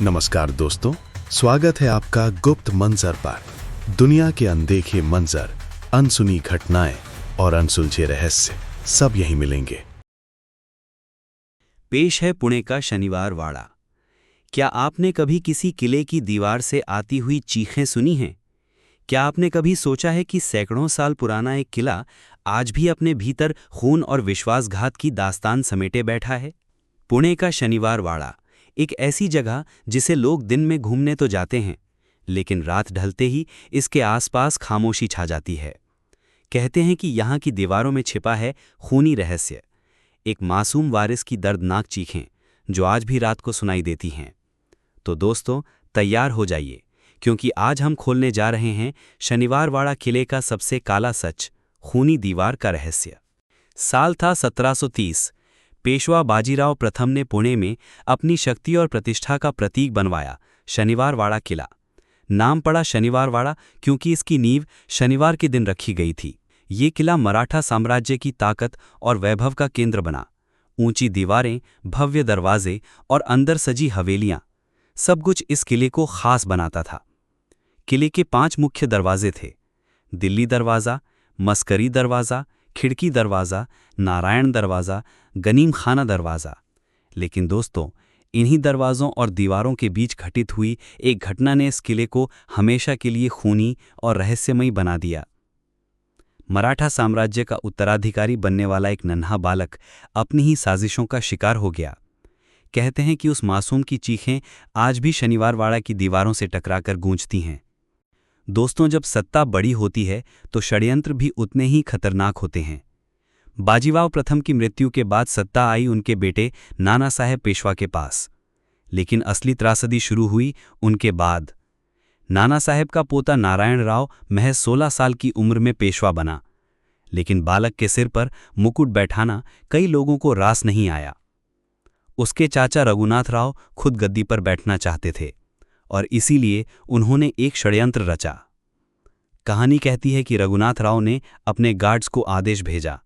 नमस्कार दोस्तों, स्वागत है आपका गुप्त मंजर पर। दुनिया के अनदेखे मंजर, अनसुनी घटनाएं और अनसुलझे रहस्य सब यहीं मिलेंगे। पेश है पुणे का शनिवार वाड़ा। क्या आपने कभी किसी किले की दीवार से आती हुई चीखें सुनी हैं? क्या आपने कभी सोचा है कि सैकड़ों साल पुराना एक किला आज भी अपने भीतर खून और विश्वासघात की दास्तान समेटे बैठा है? पुणे का शनिवार वाड़ा एक ऐसी जगह जिसे लोग दिन में घूमने तो जाते हैं, लेकिन रात ढलते ही इसके आसपास खामोशी छा जाती है। कहते हैं कि यहाँ की दीवारों में छिपा है खूनी रहस्य, एक मासूम वारिस की दर्दनाक चीखें जो आज भी रात को सुनाई देती हैं। तो दोस्तों, तैयार हो जाइए, क्योंकि आज हम खोलने जा रहे हैं शनिवार वाड़ा किले का सबसे काला सच, खूनी दीवार का रहस्य। साल था 1730। पेशवा बाजीराव प्रथम ने पुणे में अपनी शक्ति और प्रतिष्ठा का प्रतीक बनवाया शनिवार वाड़ा किला। नाम पड़ा शनिवार वाड़ा क्योंकि इसकी नींव शनिवार के दिन रखी गई थी। ये किला मराठा साम्राज्य की ताकत और वैभव का केंद्र बना। ऊंची दीवारें, भव्य दरवाजे और अंदर सजी हवेलियां, सब कुछ इस किले को खास बनाता था। किले के 5 मुख्य दरवाजे थे: दिल्ली दरवाज़ा, मस्करी दरवाज़ा, खिड़की दरवाज़ा, नारायण दरवाज़ा, गनीम खाना दरवाज़ा। लेकिन दोस्तों, इन्हीं दरवाज़ों और दीवारों के बीच घटित हुई एक घटना ने इस किले को हमेशा के लिए खूनी और रहस्यमयी बना दिया। मराठा साम्राज्य का उत्तराधिकारी बनने वाला एक नन्हा बालक अपनी ही साजिशों का शिकार हो गया। कहते हैं कि उस मासूम की चीखें आज भी शनिवार वाड़ा की दीवारों से टकराकर गूंजती हैं। दोस्तों, जब सत्ता बड़ी होती है तो षड्यंत्र भी उतने ही खतरनाक होते हैं। बाजीराव प्रथम की मृत्यु के बाद सत्ता आई उनके बेटे नाना साहेब पेशवा के पास, लेकिन असली त्रासदी शुरू हुई उनके बाद। नाना साहेब का पोता नारायण राव महज 16 साल की उम्र में पेशवा बना, लेकिन बालक के सिर पर मुकुट बैठाना कई लोगों को रास नहीं आया। उसके चाचा रघुनाथ राव खुद गद्दी पर बैठना चाहते थे और इसीलिए उन्होंने एक षड्यंत्र रचा। कहानी कहती है कि रघुनाथ राव ने अपने गार्ड्स को आदेश भेजा,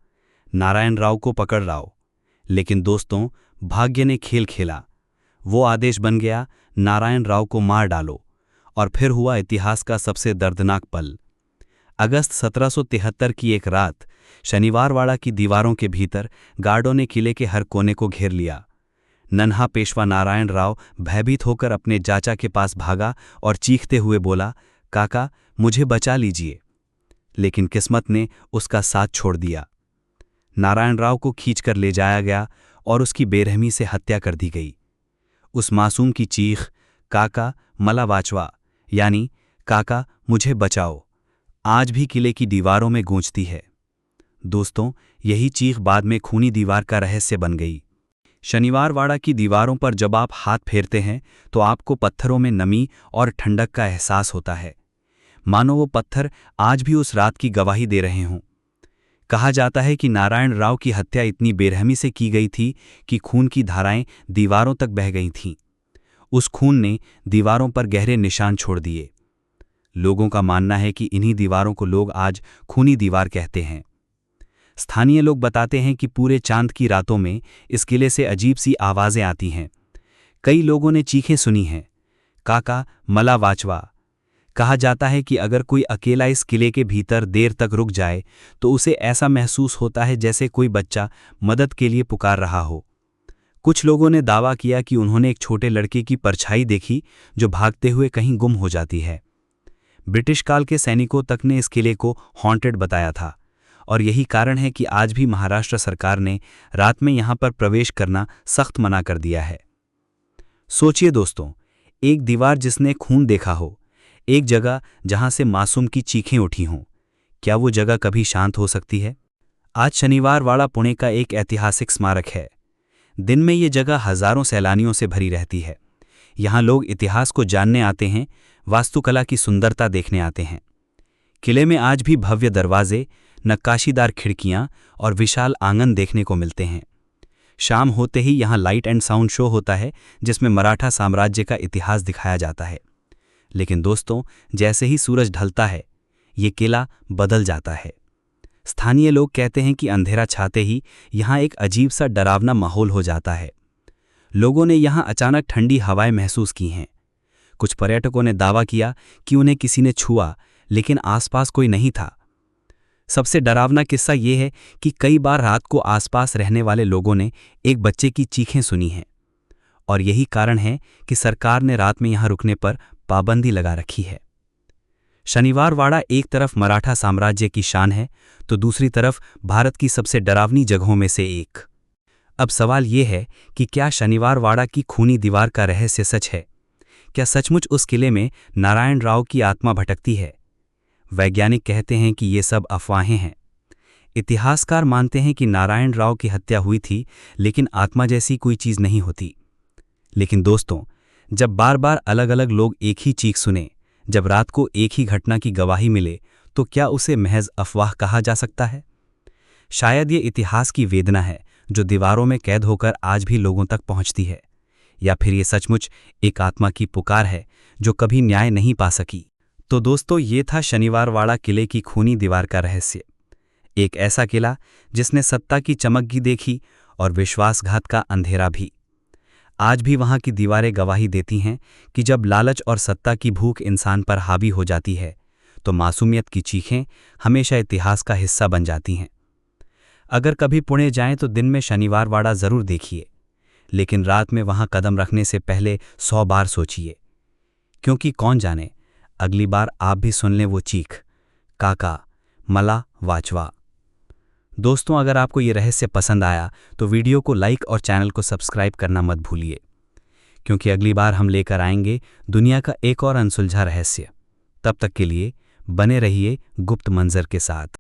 नारायण राव को पकड़ लाओ। लेकिन दोस्तों, भाग्य ने खेल खेला। वो आदेश बन गया, नारायण राव को मार डालो। और फिर हुआ इतिहास का सबसे दर्दनाक पल। अगस्त 1773 की एक रात, शनिवार वाड़ा की दीवारों के भीतर गार्डों ने किले के हर कोने को घेर लिया। नन्हा पेशवा नारायण राव भयभीत होकर अपने चाचा के पास भागा और चीखते हुए बोला, काका, मुझे बचा लीजिए। लेकिन किस्मत ने उसका साथ छोड़ दिया। नारायण राव को खींचकर ले जाया गया और उसकी बेरहमी से हत्या कर दी गई। उस मासूम की चीख, काका मला वाचवा, यानी काका मुझे बचाओ, आज भी किले की दीवारों में गूंजती है। दोस्तों, यही चीख बाद में खूनी दीवार का रहस्य बन गई। शनिवार वाड़ा की दीवारों पर जब आप हाथ फेरते हैं तो आपको पत्थरों में नमी और ठंडक का एहसास होता है, मानो वो पत्थर आज भी उस रात की गवाही दे रहे हों। कहा जाता है कि नारायण राव की हत्या इतनी बेरहमी से की गई थी कि खून की धाराएं दीवारों तक बह गई थीं। उस खून ने दीवारों पर गहरे निशान छोड़ दिए। लोगों का मानना है कि इन्हीं दीवारों को लोग आज खूनी दीवार कहते हैं। स्थानीय लोग बताते हैं कि पूरे चांद की रातों में इस किले से अजीब सी आवाज़ें आती हैं। कई लोगों ने चीखें सुनी हैं, काका मला वाचवा। कहा जाता है कि अगर कोई अकेला इस किले के भीतर देर तक रुक जाए तो उसे ऐसा महसूस होता है जैसे कोई बच्चा मदद के लिए पुकार रहा हो। कुछ लोगों ने दावा किया कि उन्होंने एक छोटे लड़के की परछाई देखी जो भागते हुए कहीं गुम हो जाती है। ब्रिटिश काल के सैनिकों तक ने इस किले को हॉन्टेड बताया था और यही कारण है कि आज भी महाराष्ट्र सरकार ने रात में यहां पर प्रवेश करना सख्त मना कर दिया है। सोचिए दोस्तों, एक दीवार जिसने खून देखा हो, एक जगह जहां से मासूम की चीखें उठी हों, क्या वो जगह कभी शांत हो सकती है? आज शनिवार वाड़ा पुणे का एक ऐतिहासिक स्मारक है। दिन में ये जगह हजारों सैलानियों से भरी रहती है। यहाँ लोग इतिहास को जानने आते हैं, वास्तुकला की सुंदरता देखने आते हैं। किले में आज भी भव्य दरवाजे, नक्काशीदार खिड़कियां और विशाल आंगन देखने को मिलते हैं। शाम होते ही यहाँ लाइट एंड साउंड शो होता है जिसमें मराठा साम्राज्य का इतिहास दिखाया जाता है। लेकिन दोस्तों, जैसे ही सूरज ढलता है, ये किला बदल जाता है। स्थानीय लोग कहते हैं कि अंधेरा छाते ही यहाँ एक अजीब सा डरावना माहौल हो जाता है। लोगों ने यहाँ अचानक ठंडी हवाएं महसूस की हैं। कुछ पर्यटकों ने दावा किया कि उन्हें किसी ने छुआ, लेकिन आसपास कोई नहीं था। सबसे डरावना किस्सा ये है कि कई बार रात को आसपास रहने वाले लोगों ने एक बच्चे की चीखें सुनी हैं, और यही कारण है कि सरकार ने रात में यहां रुकने पर पाबंदी लगा रखी है। शनिवार वाड़ा एक तरफ मराठा साम्राज्य की शान है, तो दूसरी तरफ भारत की सबसे डरावनी जगहों में से एक। अब सवाल ये है कि क्या शनिवार वाड़ा की खूनी दीवार का रहस्य सच है? क्या सचमुच उस किले में नारायण राव की आत्मा भटकती है? वैज्ञानिक कहते हैं कि ये सब अफवाहें हैं। इतिहासकार मानते हैं कि नारायण राव की हत्या हुई थी, लेकिन आत्मा जैसी कोई चीज नहीं होती। लेकिन दोस्तों, जब बार बार अलग अलग लोग एक ही चीख सुने, जब रात को एक ही घटना की गवाही मिले, तो क्या उसे महज अफवाह कहा जा सकता है? शायद ये इतिहास की वेदना है जो दीवारों में कैद होकर आज भी लोगों तक पहुंचती है, या फिर ये सचमुच एक आत्मा की पुकार है जो कभी न्याय नहीं पा सकी। तो दोस्तों, ये था शनिवार वाड़ा किले की खूनी दीवार का रहस्य। एक ऐसा किला जिसने सत्ता की चमक देखी और विश्वासघात का अंधेरा भी। आज भी वहां की दीवारें गवाही देती हैं कि जब लालच और सत्ता की भूख इंसान पर हावी हो जाती है, तो मासूमियत की चीखें हमेशा इतिहास का हिस्सा बन जाती हैं। अगर कभी पुणे जाएं तो दिन में शनिवार वाड़ा जरूर देखिए, लेकिन रात में वहां कदम रखने से पहले 100 बार सोचिए, क्योंकि कौन जाने अगली बार आप भी सुन लें वो चीख, काका मला वाचवा। दोस्तों, अगर आपको ये रहस्य पसंद आया तो वीडियो को लाइक और चैनल को सब्सक्राइब करना मत भूलिए, क्योंकि अगली बार हम लेकर आएंगे दुनिया का एक और अनसुलझा रहस्य। तब तक के लिए बने रहिए गुप्त मंजर के साथ।